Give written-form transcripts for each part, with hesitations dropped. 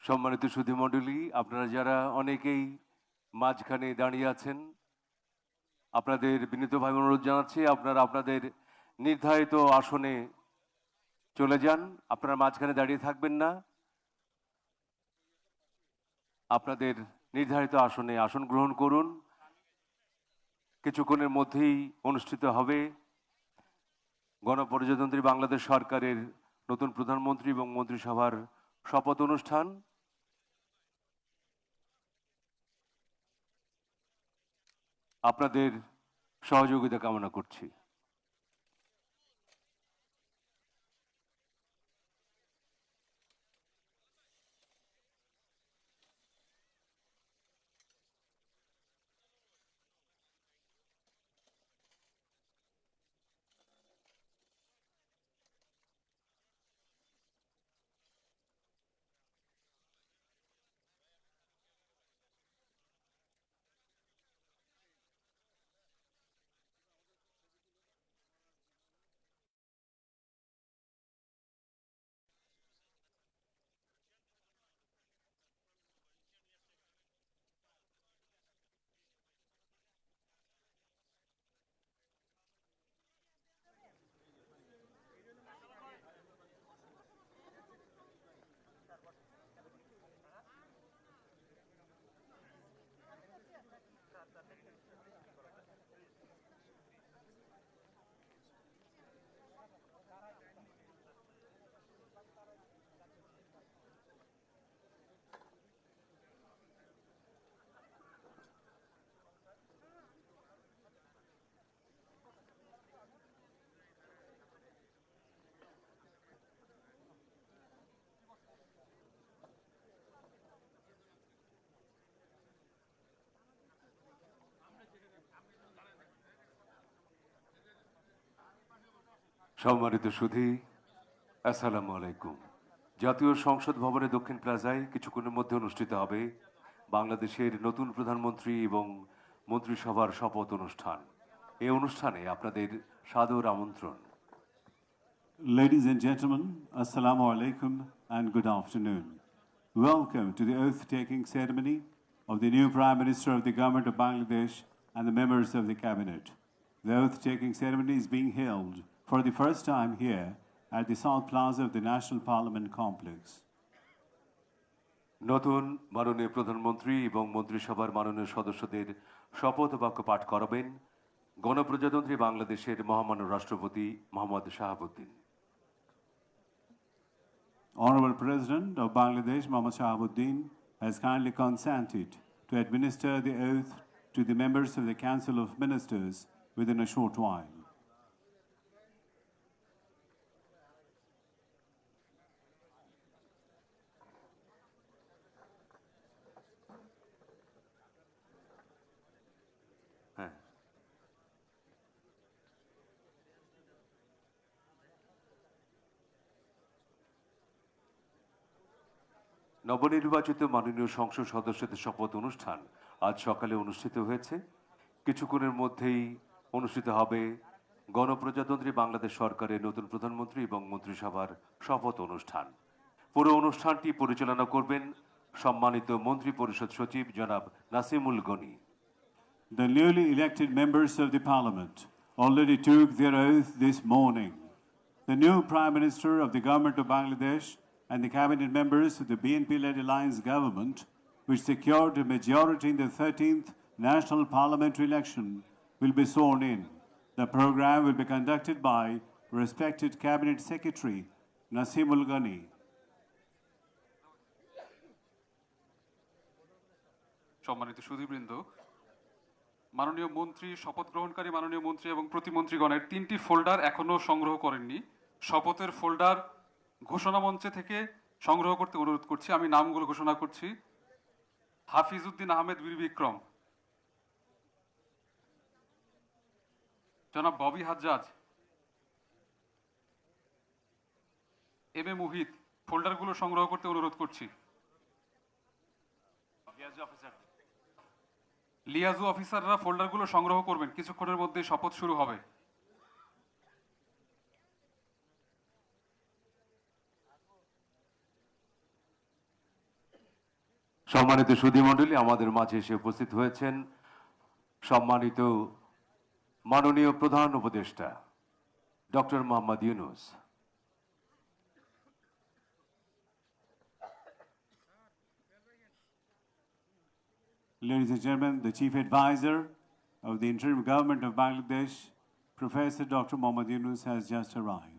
সম্মানিত সুধীমণ্ডলী, আপনারা যারা অনেকেই মাঝখানে দাঁড়িয়ে আছেন, আপনাদের বিনীতভাবে অনুরোধ জানাচ্ছি আপনারা আপনাদের নির্ধারিত আসনে চলে যান। আপনারা মাঝখানে দাঁড়িয়ে থাকবেন না, আপনাদের নির্ধারিত আসনে আসন গ্রহণ করুন। কিছুক্ষণের মধ্যেই অনুষ্ঠিত হবে গণপ্রজাতন্ত্রী বাংলাদেশ সরকারের নতুন প্রধানমন্ত্রী এবং মন্ত্রিসভার শপথ অনুষ্ঠান। আপনাদের সহযোগিতা কামনা করছি। সম্মানিত সুধী, আসসালামু আলাইকুম। জাতীয় সংসদ ভবনের দক্ষিণ প্লাজায় কিছুক্ষণের মধ্যে অনুষ্ঠিত হবে বাংলাদেশের নতুন প্রধানমন্ত্রী এবং মন্ত্রিসভার শপথ অনুষ্ঠান। এই অনুষ্ঠানে আপনাদের সাদর আমন্ত্রণ। Ladies and gentlemen, Assalamu alaikum and good afternoon. Welcome to the oath-taking ceremony of the new Prime Minister of the Government of Bangladesh and the members of the Cabinet. The oath-taking ceremony is being held for the first time here at the South Plaza of the National Parliament Complex. নতুন মাননীয় প্রধানমন্ত্রী এবং মন্ত্রিসভার মাননীয় সদস্যদের শপথ বাক্য পাঠ করাবেন গণপ্রজাতন্ত্রী বাংলাদেশের মহামান্য রাষ্ট্রপতি Mohammad Shahabuddin. Honorable President of Bangladesh, Mohammad Shahabuddin, has kindly consented to administer the oath to the members of the Council of Ministers within a short while. হ্যাঁ, নবনির্বাচিত মাননীয় সংসদ সদস্যদের শপথ অনুষ্ঠান আজ সকালে অনুষ্ঠিত হয়েছে। কিছুক্ষণের মধ্যেই অনুষ্ঠিত হবে গণপ্রজাতন্ত্রী বাংলাদেশ সরকারের নতুন প্রধানমন্ত্রী এবং মন্ত্রিসভার শপথ অনুষ্ঠান। পুরো অনুষ্ঠানটি পরিচালনা করবেন সম্মানিত মন্ত্রী পরিষদ সচিব জনাব Nasimul Gani. The newly elected members of the Parliament already took their oath this morning. The new Prime Minister of the Government of Bangladesh and the cabinet members of the BNP-led alliance government, which secured a majority in the 13th National Parliamentary election, will be sworn in. The program will be conducted by respected Cabinet Secretary Nasimul Ghani. সম্মানিত সুধীবৃন্দ, মাননীয় মন্ত্রী, শপথ গ্রহণকারী মাননীয় মন্ত্রী এবং প্রতিমন্ত্রীগণের 3টি folder এখনো সংগ্রহ করেননি। শপথের ফোল্ডার ঘোষণা মঞ্চে থেকে সংগ্রহ করতে অনুরোধ করছি। আমি নামগুলো ঘোষণা করছি: হাফিজউদ্দিন আহমেদ বীর বিক্রম, জনাব ববি হাজ্জাজ, এম এ মুহিত। ফোল্ডারগুলো সংগ্রহ করতে অনুরোধ করছি। লিয়াজু অফিসাররা ফোল্ডারগুলো সংগ্রহ করবেন, কিছুক্ষণের মধ্যে শপথ শুরু হবে। সম্মানিত সুধীমণ্ডলী, আমাদের মাঝে এসে উপস্থিত হয়েছেন সম্মানিত মাননীয় প্রধান উপদেষ্টা doctor Mohammad Yunus. Ladies and gentlemen, the Chief Advisor of the Interim Government of Bangladesh, Professor Dr. Mohammad Yunus, has just arrived.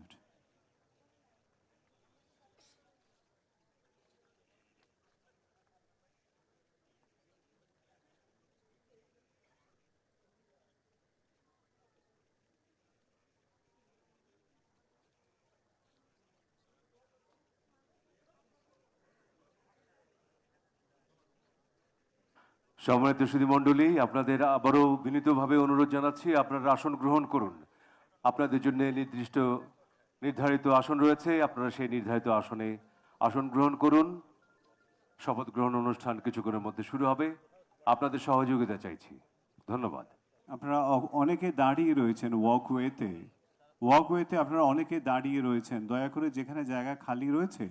সম্মানিত সুধীমণ্ডলী, আপনাদের আবারও বিনীতভাবে অনুরোধ জানাচ্ছি, আপনারা আসন গ্রহণ করুন। আপনাদের জন্য নির্ধারিত আসন রয়েছে, আপনারা সেই নির্ধারিত আসনে আসন গ্রহণ করুন। শপথ গ্রহণ অনুষ্ঠান কিছুক্ষণের মধ্যে শুরু হবে, আপনাদের সহযোগিতা চাইছি। ধন্যবাদ। আপনারা অনেকে দাঁড়িয়ে রয়েছেন ওয়াকওয়েতে আপনারা অনেকে দাঁড়িয়ে রয়েছেন। দয়া করে যেখানে জায়গা খালি রয়েছে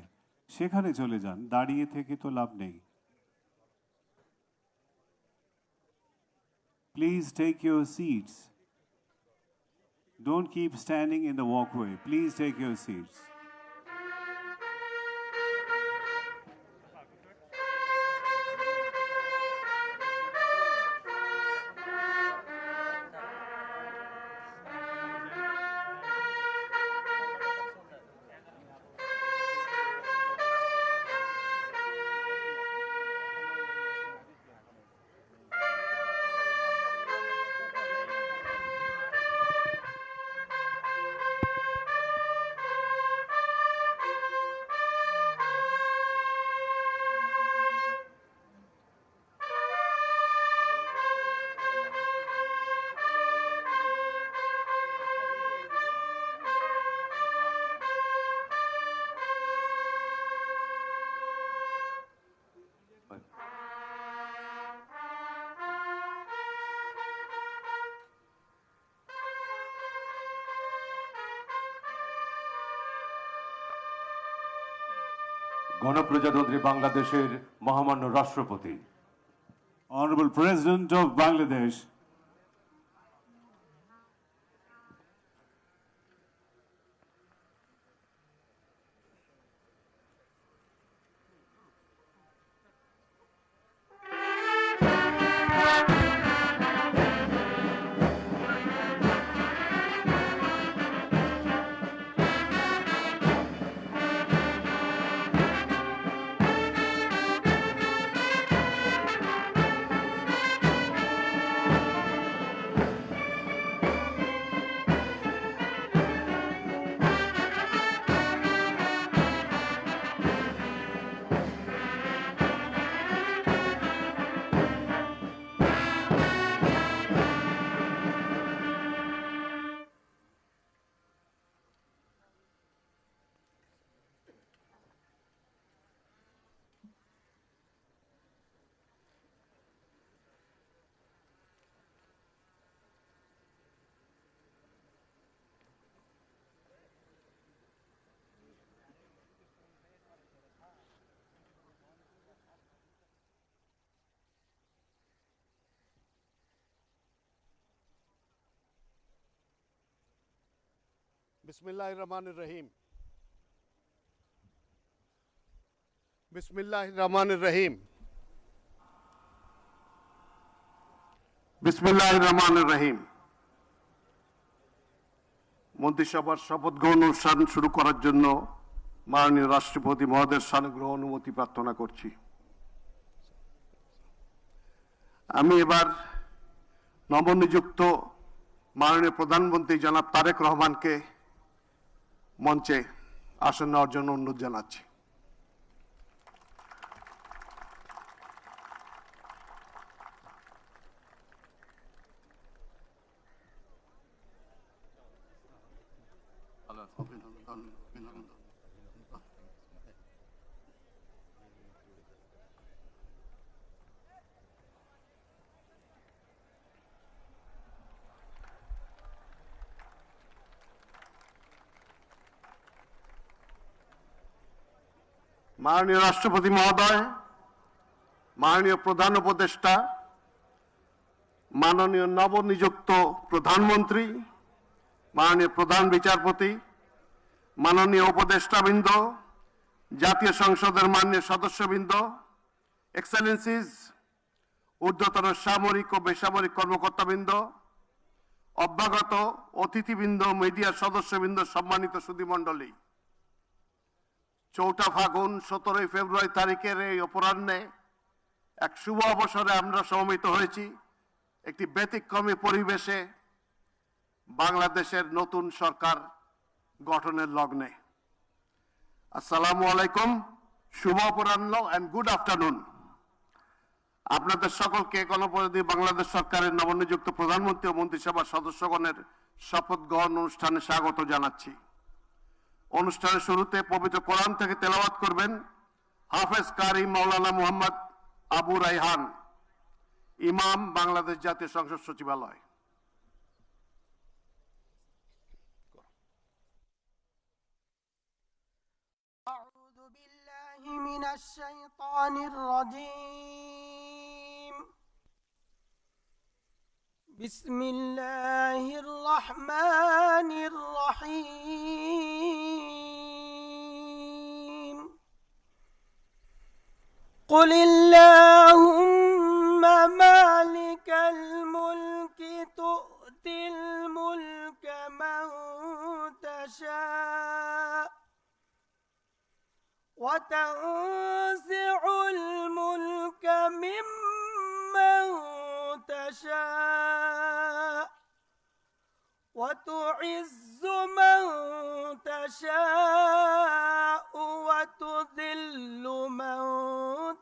সেখানে চলে যান, দাঁড়িয়ে থেকে তো লাভ নেই। Please take your seats. Don't keep standing in the walkway. Please take your seats. গণপ্রজাতন্ত্রী বাংলাদেশের মহামান্য রাষ্ট্রপতি, Honorable President of Bangladesh, बिस्मिल्लाहिर्रहमानिर्रहीम। बिस्मिल्लाहिर्रहमानिर्रहीम। बिस्मिल्लाहिर्रहमानिर्रहीम। মন্ত্রিসভার শপথ গ্রহণ অনুষ্ঠান শুরু করার জন্য মাননীয় রাষ্ট্রপতি মহোদয়ের সানুগ্রহ অনুমতি প্রার্থনা করছি। আমি এবার নবনিযুক্ত মাননীয় প্রধানমন্ত্রী জনাব তারেক রহমানকে মঞ্চে আসন নেওয়ার জন্য অনুরোধ জানাচ্ছি। মাননীয় রাষ্ট্রপতি মহোদয়, মাননীয় প্রধান উপদেষ্টা, মাননীয় নবনিযুক্ত প্রধানমন্ত্রী, মাননীয় প্রধান বিচারপতি, মাননীয় উপদেষ্টাবৃন্দ, জাতীয় সংসদের মাননীয় সদস্যবৃন্দ, এক্সেলেন্সিজ, ঊর্ধ্বতন সামরিক ও বেসামরিক কর্মকর্তাবৃন্দ, অভ্যাগত অতিথিবৃন্দ, মিডিয়ার সদস্যবৃন্দ, সম্মানিত সুধীমণ্ডলী, 4 ফাগুন 17 ফেব্রুয়ারি তারিখের এই অপরাহ্নে এক শুভ অবসরে আমরা সমবেত হয়েছি একটি ব্যতিক্রমী পরিবেশে বাংলাদেশের নতুন সরকার গঠনের লগ্নে। আসসালামু আলাইকুম, শুভ অপরাহ্ন এন্ড গুড আফটারনুন। আপনাদের সকলকে গণপ্রজাতন্ত্রী বাংলাদেশ সরকারের নবনিযুক্ত প্রধানমন্ত্রী ও মন্ত্রিসভার সদস্যগণের শপথ গ্রহণ অনুষ্ঠানে স্বাগত জানাচ্ছি। অনুষ্ঠানের শুরুতে পবিত্র কোরআন থেকে তেলাওয়াত করবেন হাফেজ কারি মাওলানা মুহাম্মদ আবু রাইহান, ইমাম, বাংলাদেশ জাতীয় সংসদ সচিবালয়। أعوذ بالله من الشيطان الرجيم. بسم الله الرحمن الرحيم. قل اللهم مالك الملك تؤتي الملك من تشاء وتنزع الملك ممن تشاء وتعز من تشاء وتذل من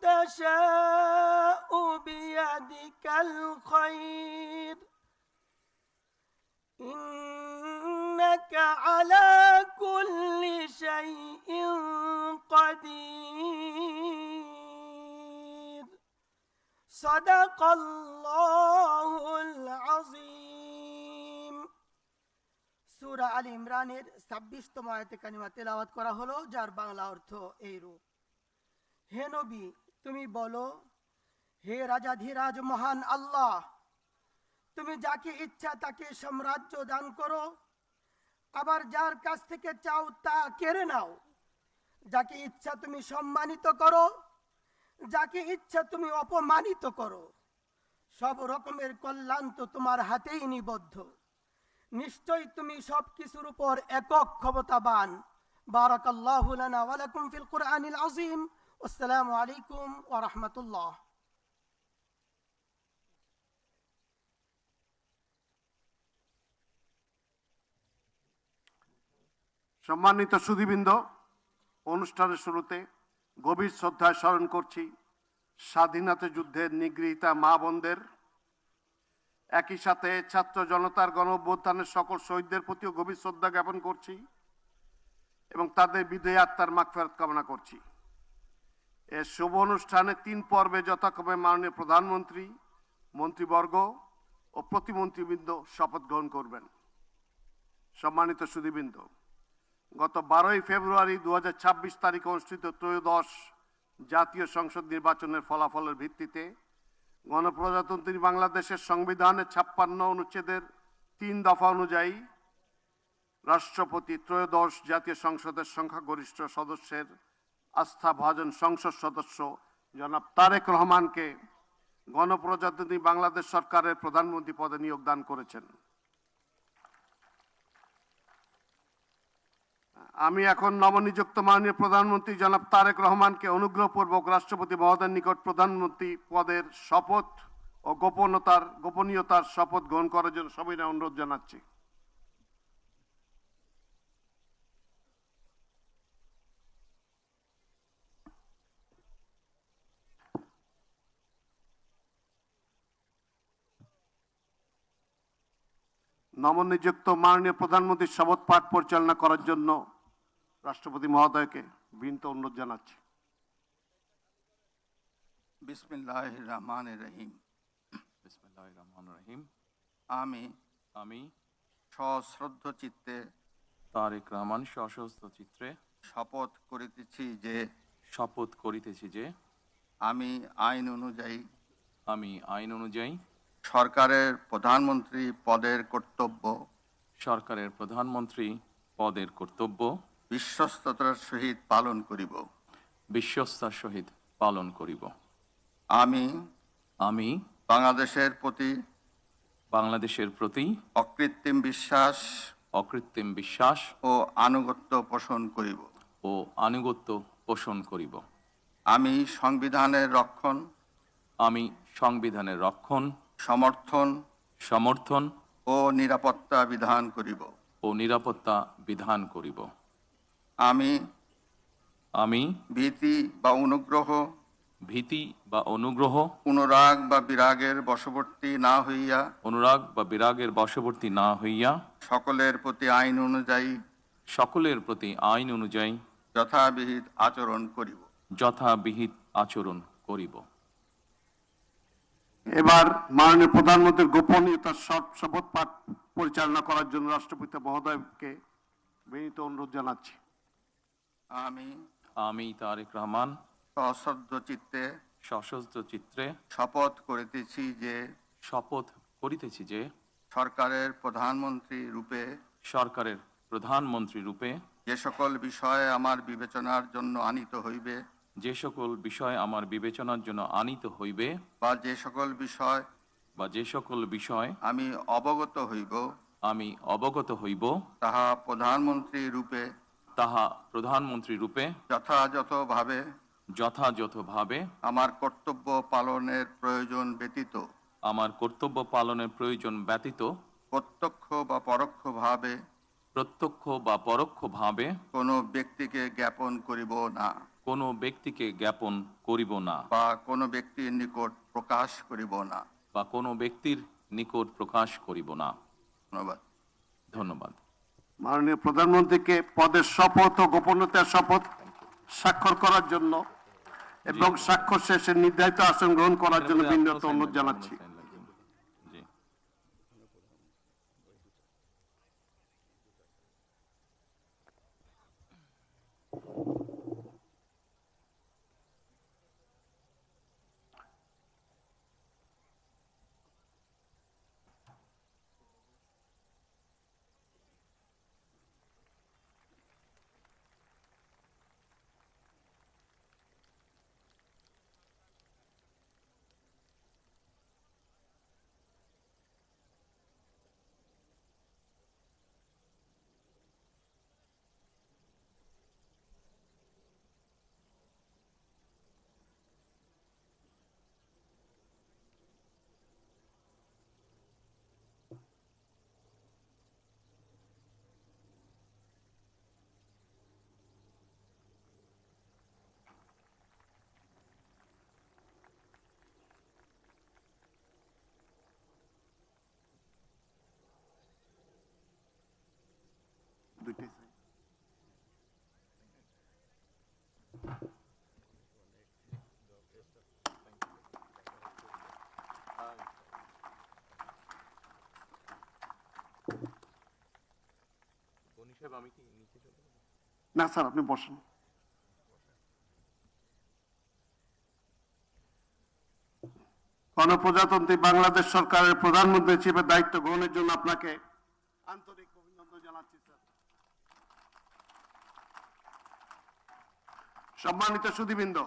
تشاء بيدك الخير إنك على كل شيء قدير. صدق الله العظيم. সূরা আল ইমরানের 26তম আয়াতে কারিমা তেলাওয়াত করা হলো, যার বাংলা অর্থ এইরূপ: হে নবী, তুমি বলো, হে রাজাধিরাজ মহান আল্লাহ, তুমি যাকে ইচ্ছা তাকে সাম্রাজ্য দান করো, আবার যার কাছ থেকে চাও তা কেড়ে নাও। যাকে ইচ্ছা তুমি সম্মানিত করো, যাকে ইচ্ছা তুমি অপমানিত করো। সব রকমের কল্যাণ তো তোমার হাতেই নিবদ্ধ। নিশ্চয়ই তুমি সবকিছুর উপর একক ক্ষমতাবান। বারাকাল্লাহু লানা ওয়া লাকুম ফিল কুরআনিল আযীম। আসসালামু আলাইকুম ওয়া রাহমাতুল্লাহ। সম্মানিত সুধীবৃন্দ, অনুষ্ঠানের শুরুতে গভীর শ্রদ্ধায় স্মরণ করছি স্বাধীনতা যুদ্ধের নিগৃহীতা মা বোনদের। একই সাথে ছাত্র জনতার গণ অভ্যুত্থানের সকল শহীদদের প্রতিও গভীর শ্রদ্ধা জ্ঞাপন করছি এবং তাদের বিদেহী আত্মার মাগফিরাত কামনা করছি। এর শুভ অনুষ্ঠানে 3 পর্বে যথাক্রমে মাননীয় প্রধানমন্ত্রী, মন্ত্রীবর্গ ও প্রতিমন্ত্রীবৃন্দ শপথ গ্রহণ করবেন। সম্মানিত সুধীবৃন্দ, গত 12 ফেব্রুয়ারি 2026 তারিখে অনুষ্ঠিত ত্রয়োদশ জাতীয় সংসদ নির্বাচনের ফলাফলের ভিত্তিতে গণপ্রজাতন্ত্রী বাংলাদেশের সংবিধানের 56 অনুচ্ছেদের 3 দফা অনুযায়ী রাষ্ট্রপতি ত্রয়োদশ জাতীয় সংসদের সংখ্যাগরিষ্ঠ সদস্যের আস্থাভাজন সংসদ সদস্য জনাব তারেক রহমানকে গণপ্রজাতন্ত্রী বাংলাদেশ সরকারের প্রধানমন্ত্রী পদে নিয়োগ দান করেছেন। আমি এখন নবনিযুক্ত মাননীয় প্রধানমন্ত্রী জনাব তারেক রহমানকে অনুগ্রহপূর্বক রাষ্ট্রপতি মহোদয়ের নিকট প্রধানমন্ত্রী পদের শপথ ও গোপনীয়তার শপথ গ্রহণ করার জন্য সবিনয় অনুরোধ জানাচ্ছি। নবনিযুক্ত মাননীয় প্রধানমন্ত্রীর শপথ পাঠ পরিচালনা করার জন্য রাষ্ট্রপতি মহোদয়কে বিনীত অনুরোধ জানাচ্ছি। বিসমিল্লাহির রহমানির রহিম। বিসমিল্লাহির রহমানির রহিম। আমি সশ্রদ্ধ চিত্তে তারেক রহমান সশস্ত্র চিত্রে শপথ করিতেছি যে আমি আইন অনুযায়ী আমি আইন অনুযায়ী সরকারের প্রধানমন্ত্রী পদের কর্তব্য সরকারের প্রধানমন্ত্রী পদের কর্তব্য বিশ্বস্ততার সহিত পালন করিব। বিশ্বস্তার সহিত পালন করিব। আমি আমি বাংলাদেশের প্রতি বাংলাদেশের প্রতি অকৃত্রিম বিশ্বাস অকৃত্রিম বিশ্বাস ও আনুগত্য পোষণ করিব। ও আনুগত্য পোষণ করিব। আমি সংবিধানের রক্ষণ, আমি সংবিধানের রক্ষণ, সমর্থন সমর্থন ও নিরাপত্তা বিধান করিব। ও নিরাপত্তা বিধান করিব। আমি আমি ভীতি বা অনুগ্রহ, ভীতি বা অনুগ্রহ, অনুরাগ বা বিরাগের বশবর্তী না হইয়া অনুরাগ বা বিরাগের বশবর্তী না হইয়া সকলের প্রতি আইন অনুযায়ী সকলের প্রতি আইন অনুযায়ী যথাবিহিত আচরণ করিব। যথাবিহিত আচরণ করিব। এবার মাননীয় প্রধানমন্ত্রীর গোপনীয়তার শপথ পাঠ পরিচালনা করার জন্য রাষ্ট্রপতি মহোদয়কে বিনীত অনুরোধ জানাচ্ছি। আমি আমি তারেক রহমান সশ্রদ্ধ চিত্তে সশস্ত্র চিত্রে শপথ করিতেছি যে শপথ করিতেছি যে সরকারের প্রধানমন্ত্রী রূপে সরকারের প্রধানমন্ত্রী রূপে যে সকল বিষয়ে আমার বিবেচনার জন্য আনিত হইবে যে সকল বিষয় আমার বিবেচনার জন্য আনিত হইবে বা যে সকল বিষয় বা যে সকল বিষয় আমি অবগত হইব আমি অবগত হইব তাহা প্রধানমন্ত্রী রূপে তাহা প্রধানমন্ত্রী রূপে যথাযথভাবে যথাযথভাবে আমার কর্তব্য পালনের প্রয়োজন ব্যতীত আমার কর্তব্য পালনের প্রয়োজন ব্যতীত প্রত্যক্ষ বা পরোক্ষভাবে প্রত্যক্ষ বা পরোক্ষভাবে কোনো ব্যক্তিকে জ্ঞাপন করিব না কোনো ব্যক্তিকে জ্ঞাপন করিব না বা কোনো ব্যক্তির নিকট প্রকাশ করিব না। বা কোনো ব্যক্তির নিকট প্রকাশ করিব না। ধন্যবাদ। ধন্যবাদ। মাননীয় প্রধানমন্ত্রীকে পদের শপথ ও গোপনীয়তার শপথ স্বাক্ষর করার জন্য এবং স্বাক্ষর শেষে নির্ধারিত আসন গ্রহণ করার জন্য বিনীত অনুরোধ জানাচ্ছি। জি। দুইটাই। না স্যার, আপনি বসেন। গণপ্রজাতন্ত্রী বাংলাদেশ সরকারের প্রধানমন্ত্রী হিসেবে দায়িত্ব গ্রহণের জন্য আপনাকে আন্তরিক অভিনন্দন জানাচ্ছি স্যার। সম্মানিত সুধীবৃন্দ,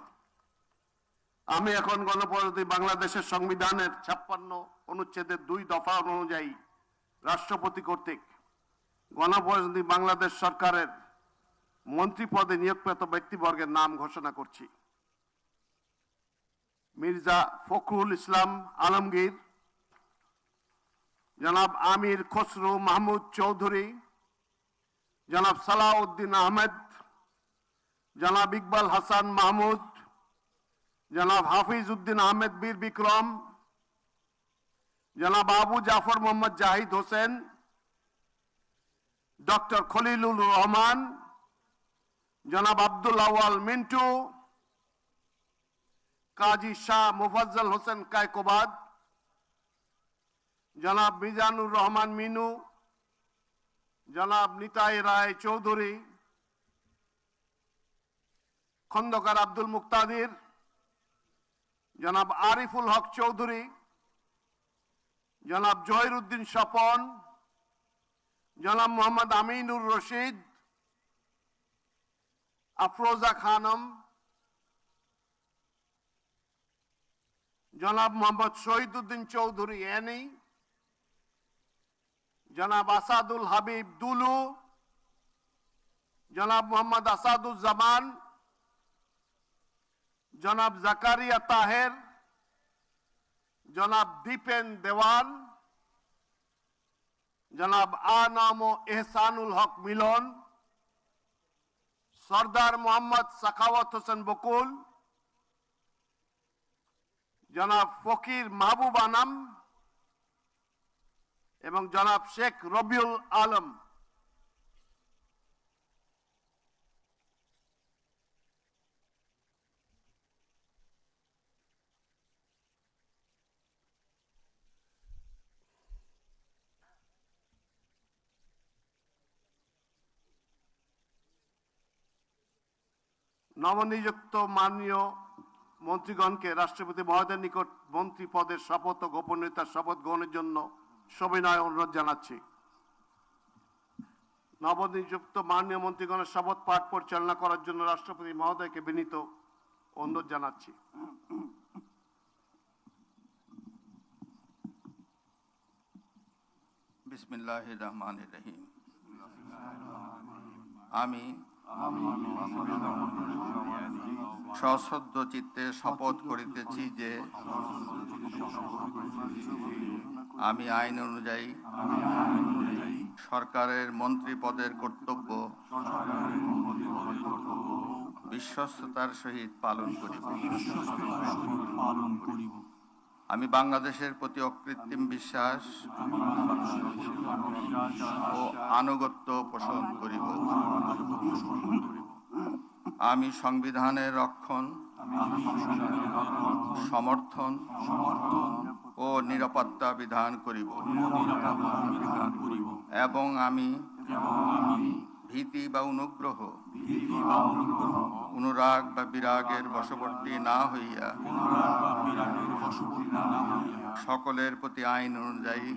আমি এখন গণপ্রজাতন্ত্রী বাংলাদেশের সংবিধানের 56 অনুচ্ছেদের 2 দফা অনুযায়ী রাষ্ট্রপতি কর্তৃক গণপ্রজাতন্ত্রী বাংলাদেশ সরকারের মন্ত্রী পদে নিয়োগপ্রাপ্ত ব্যক্তিবর্গের নাম ঘোষণা করছি। মির্জা ফখরুল ইসলাম আলমগীর, জনাব আমির খসরু মাহমুদ চৌধুরী, জনাব সালাউদ্দিন আহমেদ, জনাব ইকবাল হাসান মাহমুদ, জনাব হাফিজ উদ্দিন আহমেদ বীর বিক্রম, জনাব আবু জাফর মোহাম্মদ জাহিদ হোসেন, ডক্টর খলিলুর রহমান, জনাব আব্দুল আওয়াল মিন্টু, কাজী শাহ মুফাজ্জল হোসেন কায়কোবাদ, জনাব মিজানুর রহমান মিনু, জনাব নিতাই রায় চৌধুরী, খন্দকার আব্দুল মুক্তাদির, জনাব আরিফুল হক চৌধুরী, জনাব জহিরুদ্দিন স্বপন, জনাব মোহাম্মদ আমিনুর রশিদ, আফরোজা খানম, জনাব মোহাম্মদ শহীদুদ্দিন চৌধুরী এনি, জনাব আসাদুল হাবিব দুলু, জনাব মোহাম্মদ আসাদুজ্জামান, জনাব জাকারিয়া তাহের, জনাব দীপেন দেওয়ান, জনাব আনাম ও এহসানুল হক মিলন, সর্দার মোহাম্মদ সাখাওয়াত হোসেন বকুল, জনাব ফকির মাহবুব আনাম এবং জনাব শেখ রবিউল আলম। নবনিযুক্ত মাননীয় মন্ত্রীগণকে রাষ্ট্রপতি মহোদয়ের নিকট মন্ত্রী পদের শপথ ও গোপনীয়তার শপথ গ্রহণের জন্য সবিনয় অনুরোধ জানাচ্ছি। নবনিযুক্ত মাননীয় মন্ত্রীগণের শপথ পাঠ পরিচালনা করার জন্য রাষ্ট্রপতি মহোদয়কে বিনীত অনুরোধ জানাচ্ছি। বিসমিল্লাহির রহমানির রহিম। আমি সশ্রদ্ধ চিত্তে শপথ করিতেছি যে আমি আইন অনুযায়ী সরকারের মন্ত্রী পদের কর্তব্য বিশ্বস্ততার সহিত পালন করিব। আমি বাংলাদেশের প্রতি অকৃত্রিম বিশ্বাস ও আনুগত্য পোষণ করিব। আমি সংবিধানের রক্ষণ, সমর্থন ও নিরাপত্তা বিধান করিব এবং আমি ভীতি বা অনুগ্রহ, অনুরাগ বা বিরাগের বশবর্তী না হইয়া সকলের প্রতি আইন অনুযায়ী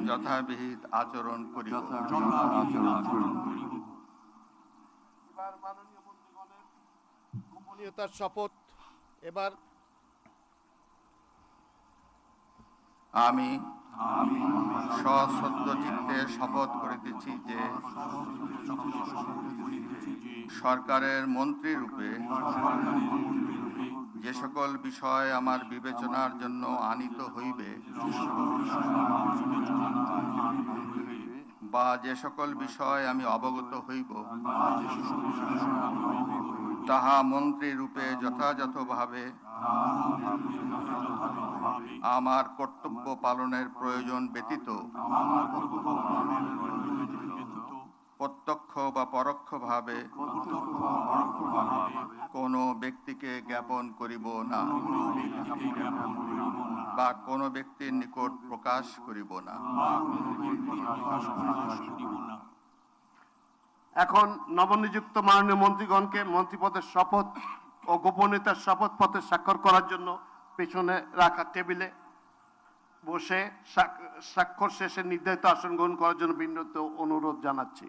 যথাবিহিত আচরণ করিব। এবার মাননীয় মন্ত্রীগণের গোপনীয়তার শপথ। এবার আমি সশ্রদ্ধ চিত্তে শপথ করিতেছি যে সরকারের মন্ত্রী রূপে যে সকল বিষয় আমার বিবেচনার জন্য আনিত হইবে বা যে সকল বিষয় আমি অবগত হইব তাহা মন্ত্রী রূপে যথাযথভাবে আমার কর্তব্য পালনের প্রয়োজন ব্যতীত প্রত্যক্ষ বা পরোক্ষভাবে কোনো ব্যক্তিকে জ্ঞাপন করিব না বা কোনো ব্যক্তির নিকট প্রকাশ করিব না। এখন নবনিযুক্ত মাননীয় মন্ত্রীগণকে মন্ত্রীপদের শপথ ও গোপনীয়তার শপথপত্রে স্বাক্ষর করার জন্য পেছনে রাখা টেবিলে বসে স্বাক্ষর শেষে নির্ধারিত আসন গ্রহণ করার জন্য বিনীত অনুরোধ জানাচ্ছি।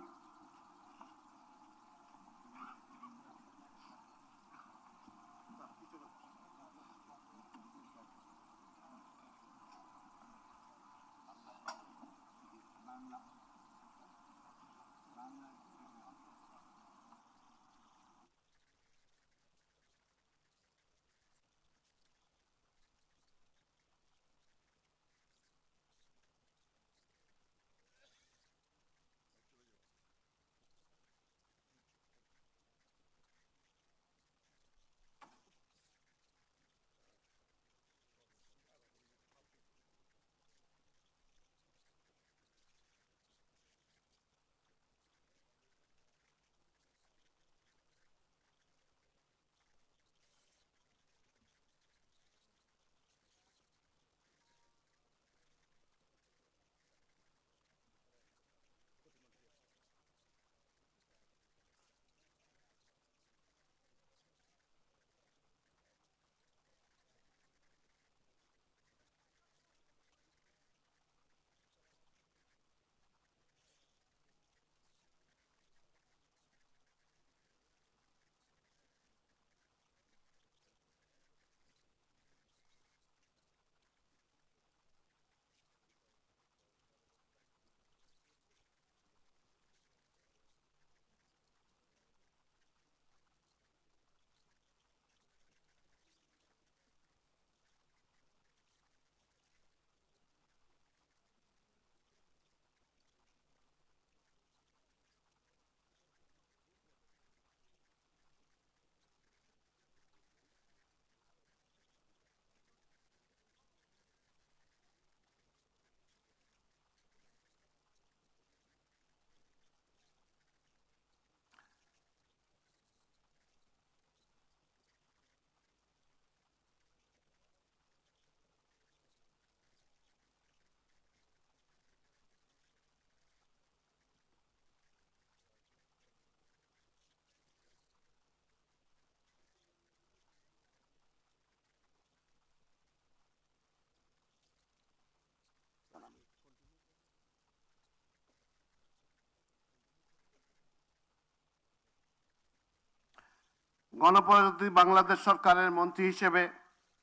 গণপ্রজাতন্ত্রী বাংলাদেশ সরকারের মন্ত্রী হিসেবে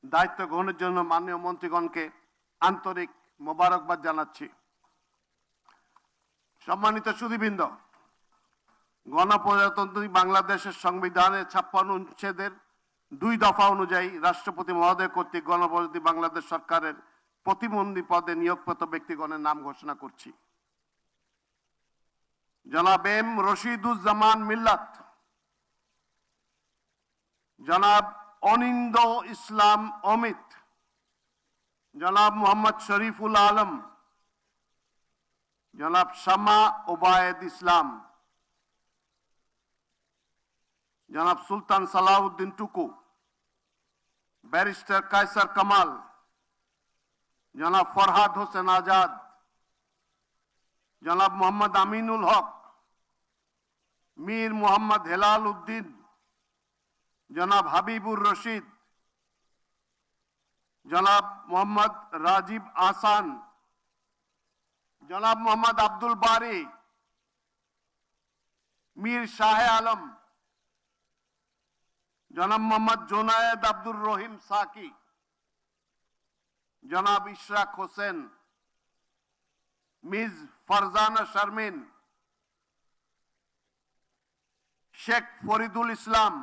দায়িত্ব গ্রহণের জন্য মাননীয় মন্ত্রীগণকে আন্তরিক মোবারকবাদ জানাচ্ছি। সম্মানিত সুধীবৃন্দ, গণপ্রজাতন্ত্রী বাংলাদেশের সংবিধানের 56 অনুচ্ছেদের 2 দফা অনুযায়ী রাষ্ট্রপতি মহোদয় কর্তৃক গণপ্রজাতন্ত্রী বাংলাদেশ সরকারের প্রতিমন্ত্রী পদে নিয়োগপ্রাপ্ত ব্যক্তিগণের নাম ঘোষণা করছি। জনাব এম রশিদুজ্জামান মিল্লাত, জনাব অনিন্দ ইসলাম অমিত, জনাব মোহাম্মদ শরীফুল আলম, জনাব শামা ওবায়েদ ইসলাম, জনাব সুলতান সালাউদ্দিন টুকু, ব্যারিস্টার কায়সার কামাল, জনাব ফরহাদ হোসেন আজাদ, জনাব মোহাম্মদ আমিনুল হক, মীর মোহাম্মদ হেলাল উদ্দিন, জনাব হাবিবুর রশিদ, জনাব মোহাম্মদ রাজীব আহসান, জনাব মোহাম্মদ আব্দুল বারি, মীর শাহে আলম, জনাব মোহাম্মদ জোনায়েদ আব্দুর রহিম সাকি, জনাব ইশরাক হোসেন, মিস ফারজানা শারমিন, শেখ ফরিদুল ইসলাম,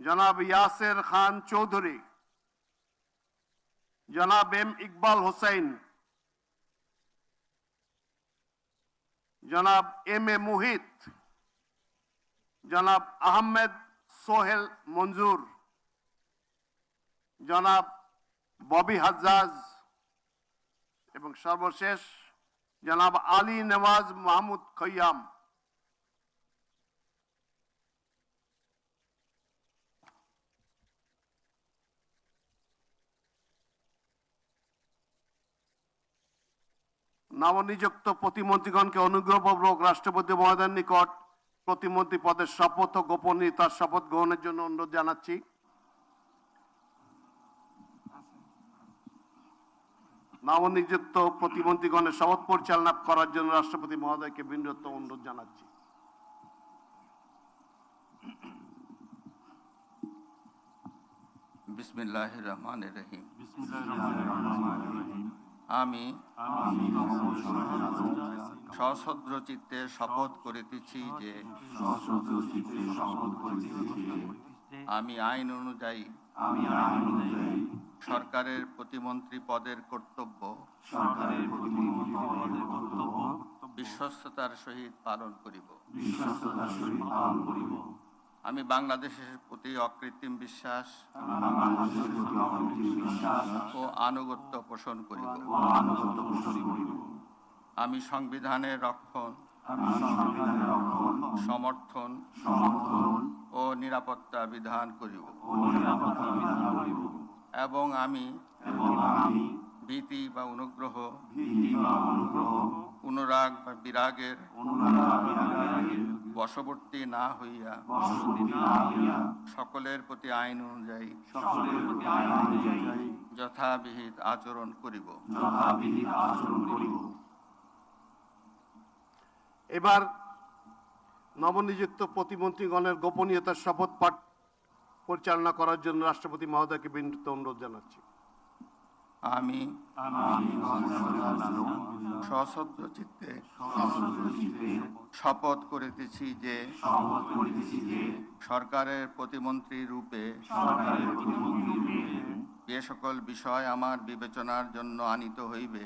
জনাব ইয়াসের খান চৌধুরী, জনাব এম ইকবাল হোসেন, জনাব এম এ মুহিত, জনাব আহমেদ সোহেল মঞ্জুর, জনাব ববি হাজ্জাজ এবং সর্বশেষ জনাব আলী নওয়াজ মাহমুদ খৈয়াম। নবনিযুক্ত প্রতিমন্ত্রীগণকে অনুগ্রহপূর্বক রাষ্ট্রপতি মহোদয়ের নিকট প্রতিমন্ত্রী পদের শপথ ও গোপনীয়তার শপথ গ্রহণের জন্য অনুরোধ জানাচ্ছি। নবনিযুক্ত প্রতিমন্ত্রীগণের শপথ পরিচালনা করার জন্য রাষ্ট্রপতি মহোদয়কে বিনীত অনুরোধ জানাচ্ছি। বিসমিল্লাহির রহমানির রহিম। আমি সশ্রদ্ধ চিত্তে শপথ করিতেছি যে আমি আইন অনুযায়ী সরকারের প্রতিমন্ত্রী পদের কর্তব্য বিশ্বস্ততার সহিত পালন করিব। আমি বাংলাদেশের প্রতি অকৃত্রিম বিশ্বাস ও আনুগত্য পোষণ করিব। আমি সংবিধানের রক্ষণ, সমর্থন ও নিরাপত্তা বিধান করিব এবং আমি ভীতি বা অনুগ্রহ, অনুরাগ বা বিরাগের বশবর্তী না হইয়া সকলের প্রতি আইন অনুযায়ী যথাবিহিত আচরণ করিব। এবার নবনিযুক্ত প্রতিমন্ত্রীগণের গোপনীয়তার শপথ পাঠ পরিচালনা করার জন্য রাষ্ট্রপতি মহোদয়কে বিনীত অনুরোধ জানাচ্ছি। আমি সশ্রদ্ধ চিত্তে শপথ করিতেছি যে সরকারের প্রতিমন্ত্রী রূপে যে সকল বিষয় আমার বিবেচনার জন্য আনিত হইবে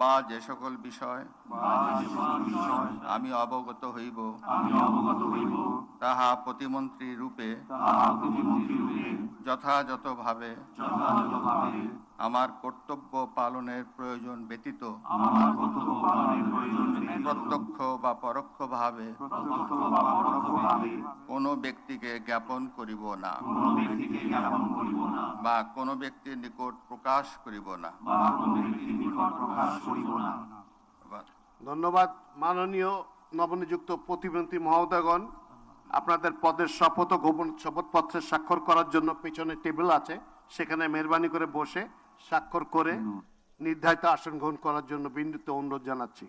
বা যে সকল বিষয় আমি অবগত হইব তাহা প্রতিমন্ত্রী রূপে যথাযথভাবে আমার কর্তব্য পালনের প্রয়োজন ব্যতীত প্রত্যক্ষ বা পরোক্ষভাবে কোনো ব্যক্তিকে জ্ঞাপন করিব না বা কোনো ব্যক্তির নিকট প্রকাশ করিব না। ধন্যবাদ। মাননীয় নবনিযুক্ত প্রতিমন্ত্রী মহোদয়গণ, আপনাদের পদের শপথ ও গোপন শপথপত্রে স্বাক্ষর করার জন্য পিছনে টেবিল আছে, সেখানে মেহরবানি করে বসে স্বাক্ষর করে নির্ধারিত আসন গ্রহণ করার জন্য বিনীত অনুরোধ জানাচ্ছি।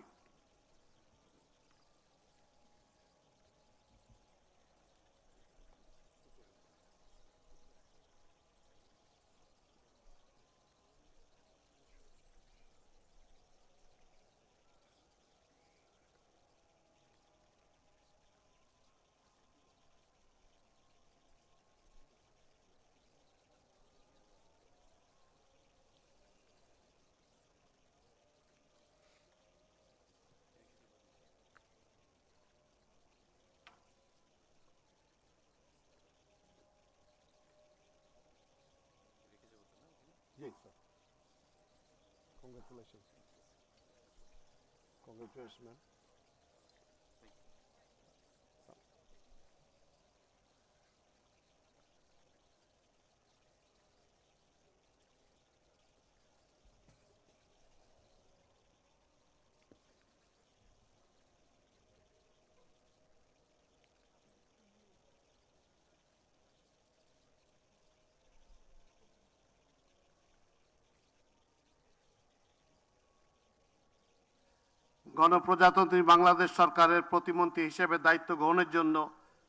গণপ্রজাতন্ত্রী বাংলাদেশ সরকারের প্রতিমন্ত্রী হিসেবে দায়িত্ব গ্রহণের জন্য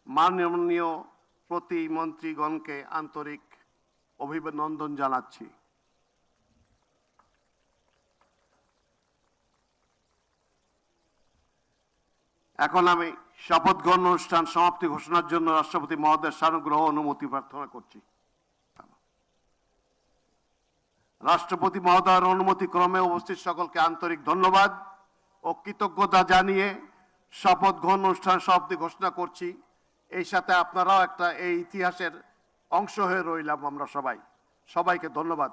মাননীয় প্রতিমন্ত্রীগণকে আন্তরিক অভিনন্দন জানাচ্ছি। এখন আমি শপথ গ্রহণ অনুষ্ঠান সমাপ্তি ঘোষণার জন্য রাষ্ট্রপতি মহোদয়ের সানুগ্রহ অনুমতি প্রার্থনা করছি। রাষ্ট্রপতি মহোদয়ের অনুমতি ক্রমে উপস্থিত সকলকে আন্তরিক ধন্যবাদ ও কৃতজ্ঞতা জানিয়ে শপথ গ্রহণ অনুষ্ঠান সমাপ্তি ঘোষণা করছি। এই সাথে আপনারাও একটা এই ইতিহাসের অংশ হয়ে রইলাম আমরা সবাই। সবাইকে ধন্যবাদ।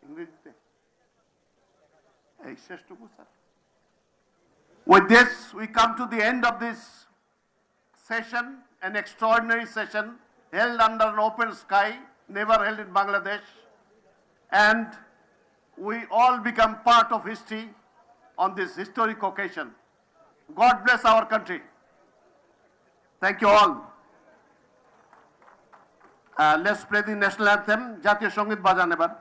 ইংরেজিতে এই শেষটুকু sir. With this, we come to the end of this session, an extraordinary session held under an open sky, never held in Bangladesh, and we all become part of history on this historic occasion. God bless our country. Thank you all. Let's play the national anthem. জাতীয় সঙ্গীত বাজান এবার।